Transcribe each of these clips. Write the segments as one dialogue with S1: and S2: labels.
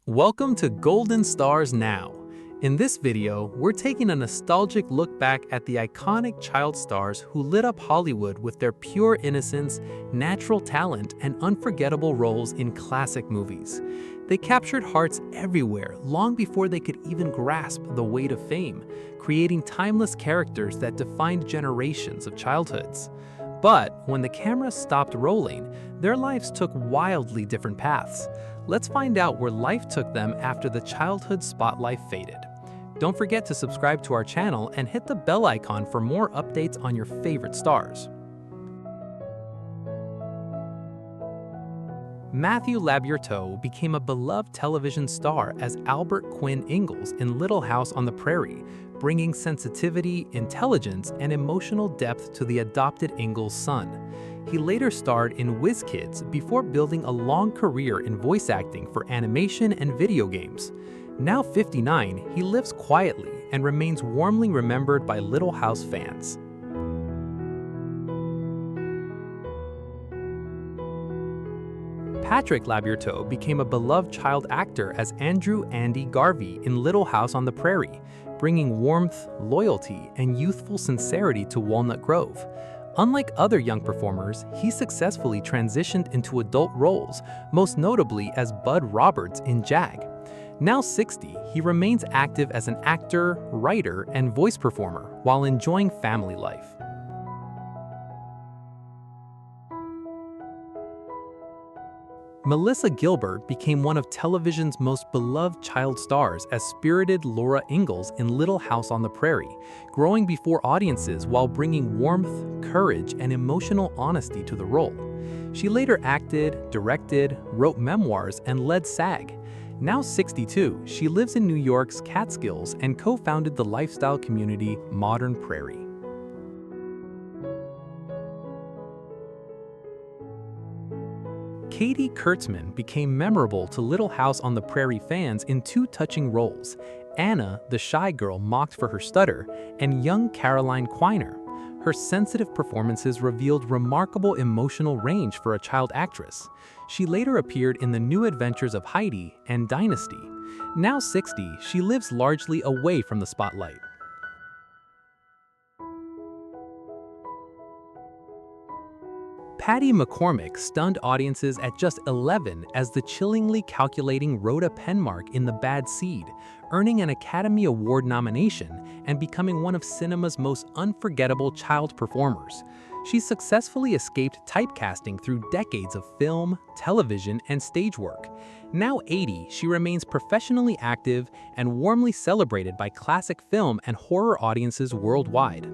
S1: Welcome to Golden Stars Now. In this video, we're taking a nostalgic look back at the iconic child stars who lit up Hollywood with their pure innocence, natural talent, and unforgettable roles in classic movies. They captured hearts everywhere long before they could even grasp the weight of fame, creating timeless characters that defined generations of childhoods. But when the camera stopped rolling, their lives took wildly different paths. Let's find out where life took them after the childhood spotlight faded. Don't forget to subscribe to our channel and hit the bell icon for more updates on your favorite stars. Matthew Labourteau became a beloved television star as Albert Quinn Ingalls in Little House on the Prairie, bringing sensitivity, intelligence, and emotional depth to the adopted Ingalls' son. He later starred in Whiz Kids before building a long career in voice acting for animation and video games. Now 59, he lives quietly and remains warmly remembered by Little House fans. Patrick Labourteau became a beloved child actor as Andrew Andy Garvey in Little House on the Prairie, bringing warmth, loyalty, and youthful sincerity to Walnut Grove. Unlike other young performers, he successfully transitioned into adult roles, most notably as Bud Roberts in Jag. Now 60, he remains active as an actor, writer, and voice performer while enjoying family life. Melissa Gilbert became one of television's most beloved child stars as spirited Laura Ingalls in Little House on the Prairie, growing before audiences while bringing warmth, courage, and emotional honesty to the role. She later acted, directed, wrote memoirs, and led SAG. Now 62, she lives in New York's Catskills and co-founded the lifestyle community Modern Prairie. Katie Kurtzman became memorable to Little House on the Prairie fans in two touching roles: Anna, the shy girl mocked for her stutter, and young Caroline Quiner. Her sensitive performances revealed remarkable emotional range for a child actress. She later appeared in The New Adventures of Heidi and Dynasty. Now 60, she lives largely away from the spotlight. Patty McCormick stunned audiences at just 11 as the chillingly calculating Rhoda Penmark in The Bad Seed, earning an Academy Award nomination and becoming one of cinema's most unforgettable child performers. She successfully escaped typecasting through decades of film, television, and stage work. Now 80, she remains professionally active and warmly celebrated by classic film and horror audiences worldwide.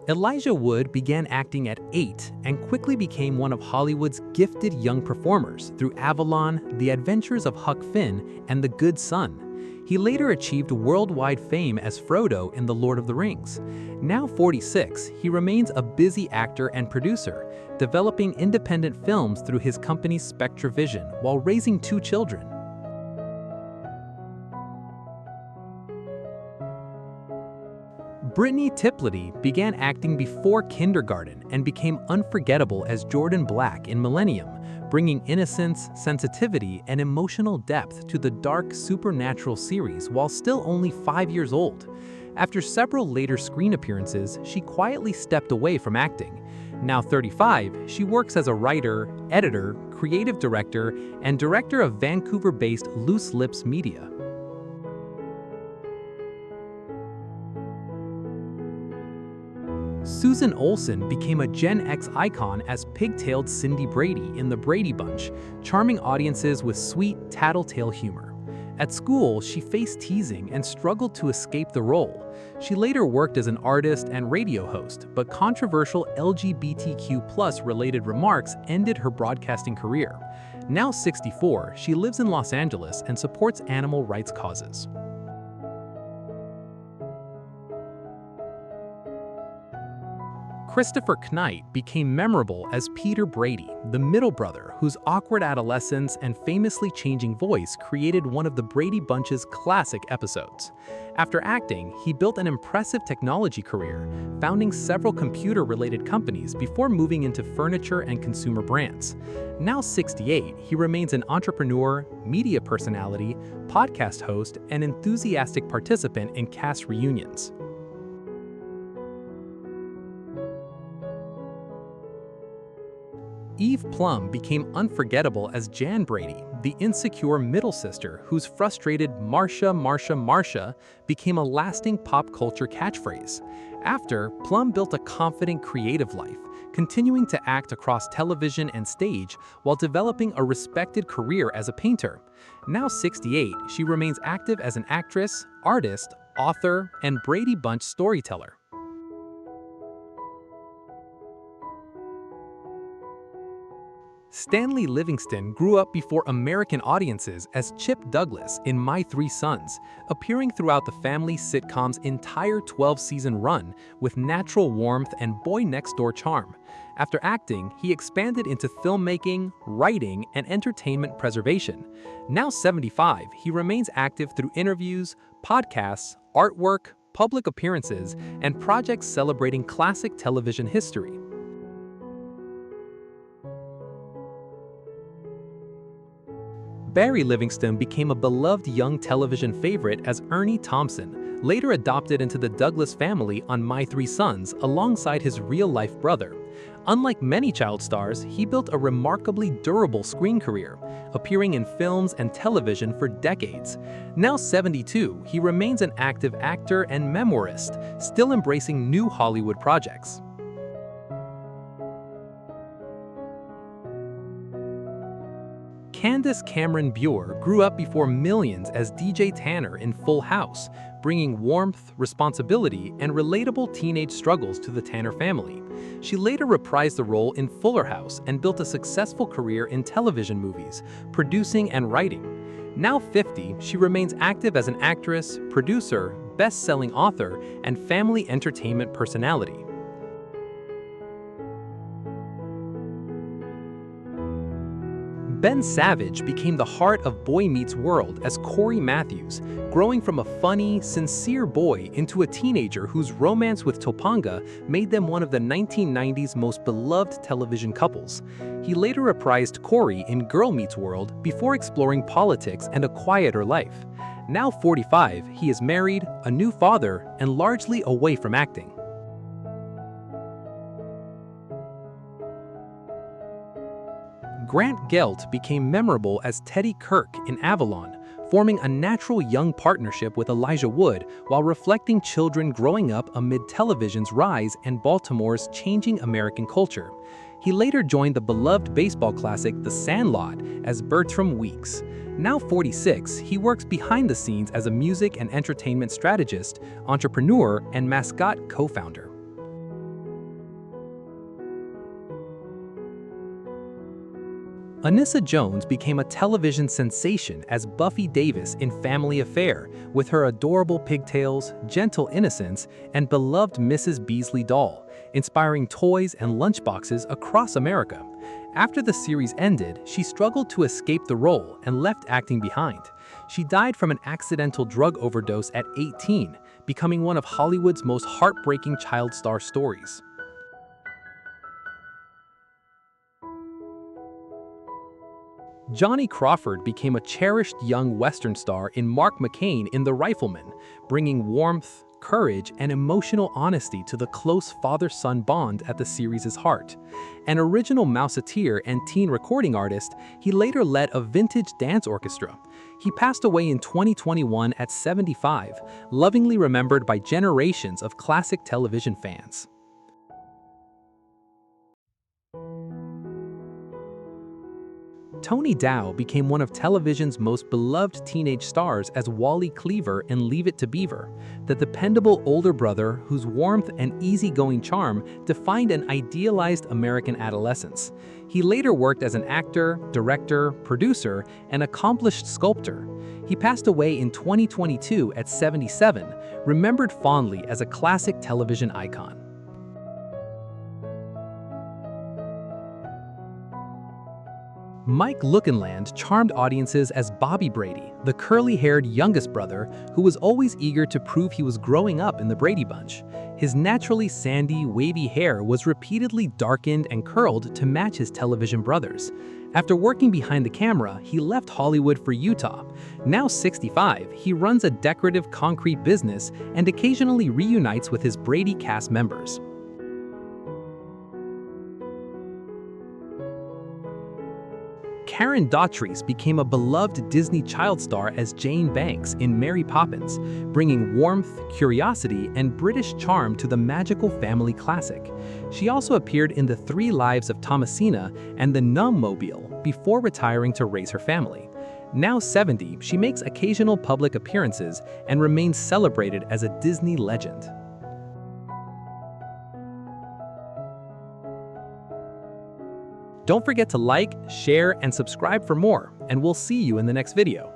S1: Elijah Wood began acting at 8 and quickly became one of Hollywood's gifted young performers through Avalon, The Adventures of Huck Finn, and The Good Son. He later achieved worldwide fame as Frodo in The Lord of the Rings. Now 46, he remains a busy actor and producer, developing independent films through his company Spectra Vision while raising 2 children. Brittany Tiplety began acting before kindergarten and became unforgettable as Jordan Black in Millennium, bringing innocence, sensitivity, and emotional depth to the dark supernatural series while still only 5 years old. After several later screen appearances, she quietly stepped away from acting. Now 35, she works as a writer, editor, creative director, and director of Vancouver-based Loose Lips Media. Susan Olsen became a Gen X icon as pigtailed Cindy Brady in The Brady Bunch, charming audiences with sweet, tattletale humor. At school, she faced teasing and struggled to escape the role. She later worked as an artist and radio host, but controversial LGBTQ+ related remarks ended her broadcasting career. Now 64, she lives in Los Angeles and supports animal rights causes. Christopher Knight became memorable as Peter Brady, the middle brother whose awkward adolescence and famously changing voice created one of the Brady Bunch's classic episodes. After acting, he built an impressive technology career, founding several computer-related companies before moving into furniture and consumer brands. Now 68, he remains an entrepreneur, media personality, podcast host, and enthusiastic participant in cast reunions. Eve Plum became unforgettable as Jan Brady, the insecure middle sister whose frustrated "Marcia, Marcia, Marcia" became a lasting pop culture catchphrase. After, Plum built a confident creative life, continuing to act across television and stage while developing a respected career as a painter. Now 68, she remains active as an actress, artist, author, and Brady Bunch storyteller. Stanley Livingston grew up before American audiences as Chip Douglas in My Three Sons, appearing throughout the family sitcom's entire 12-season run with natural warmth and boy-next-door charm. After acting, he expanded into filmmaking, writing, and entertainment preservation. Now 75, he remains active through interviews, podcasts, artwork, public appearances, and projects celebrating classic television history. Barry Livingston became a beloved young television favorite as Ernie Thompson, later adopted into the Douglas family on My Three Sons alongside his real-life brother. Unlike many child stars, he built a remarkably durable screen career, appearing in films and television for decades. Now 72, he remains an active actor and memoirist, still embracing new Hollywood projects. Candace Cameron Bure grew up before millions as DJ Tanner in Full House, bringing warmth, responsibility, and relatable teenage struggles to the Tanner family. She later reprised the role in Fuller House and built a successful career in television movies, producing and writing. Now 50, she remains active as an actress, producer, best-selling author, and family entertainment personality. Ben Savage became the heart of Boy Meets World as Corey Matthews, growing from a funny, sincere boy into a teenager whose romance with Topanga made them one of the 1990s most beloved television couples. He later reprised Corey in Girl Meets World before exploring politics and a quieter life. Now 45, he is married, a new father, and largely away from acting. Grant Gelt became memorable as Teddy Kirk in Avalon, forming a natural young partnership with Elijah Wood while reflecting children growing up amid television's rise and Baltimore's changing American culture. He later joined the beloved baseball classic The Sandlot as Bertram Weeks. Now 46, he works behind the scenes as a music and entertainment strategist, entrepreneur, and mascot co-founder. Anissa Jones became a television sensation as Buffy Davis in Family Affair, with her adorable pigtails, gentle innocence, and beloved Mrs. Beasley doll, inspiring toys and lunchboxes across America. After the series ended, she struggled to escape the role and left acting behind. She died from an accidental drug overdose at 18, becoming one of Hollywood's most heartbreaking child star stories. Johnny Crawford became a cherished young Western star in Mark McCain in The Rifleman, bringing warmth, courage, and emotional honesty to the close father-son bond at the series' heart. An original Mouseketeer and teen recording artist, he later led a vintage dance orchestra. He passed away in 2021 at 75, lovingly remembered by generations of classic television fans. Tony Dow became one of television's most beloved teenage stars as Wally Cleaver in Leave It to Beaver, the dependable older brother whose warmth and easygoing charm defined an idealized American adolescence. He later worked as an actor, director, producer, and accomplished sculptor. He passed away in 2022 at 77, remembered fondly as a classic television icon. Mike Lookinland charmed audiences as Bobby Brady, the curly-haired youngest brother who was always eager to prove he was growing up in the Brady Bunch. His naturally sandy, wavy hair was repeatedly darkened and curled to match his television brothers. After working behind the camera, he left Hollywood for Utah. Now 65, he runs a decorative concrete business and occasionally reunites with his Brady cast members. Karen Daughtry became a beloved Disney child star as Jane Banks in Mary Poppins, bringing warmth, curiosity, and British charm to the magical family classic. She also appeared in The 3 Lives of Thomasina and The Gnome-mobile before retiring to raise her family. Now 70, she makes occasional public appearances and remains celebrated as a Disney legend. Don't forget to like, share, and subscribe for more, and we'll see you in the next video.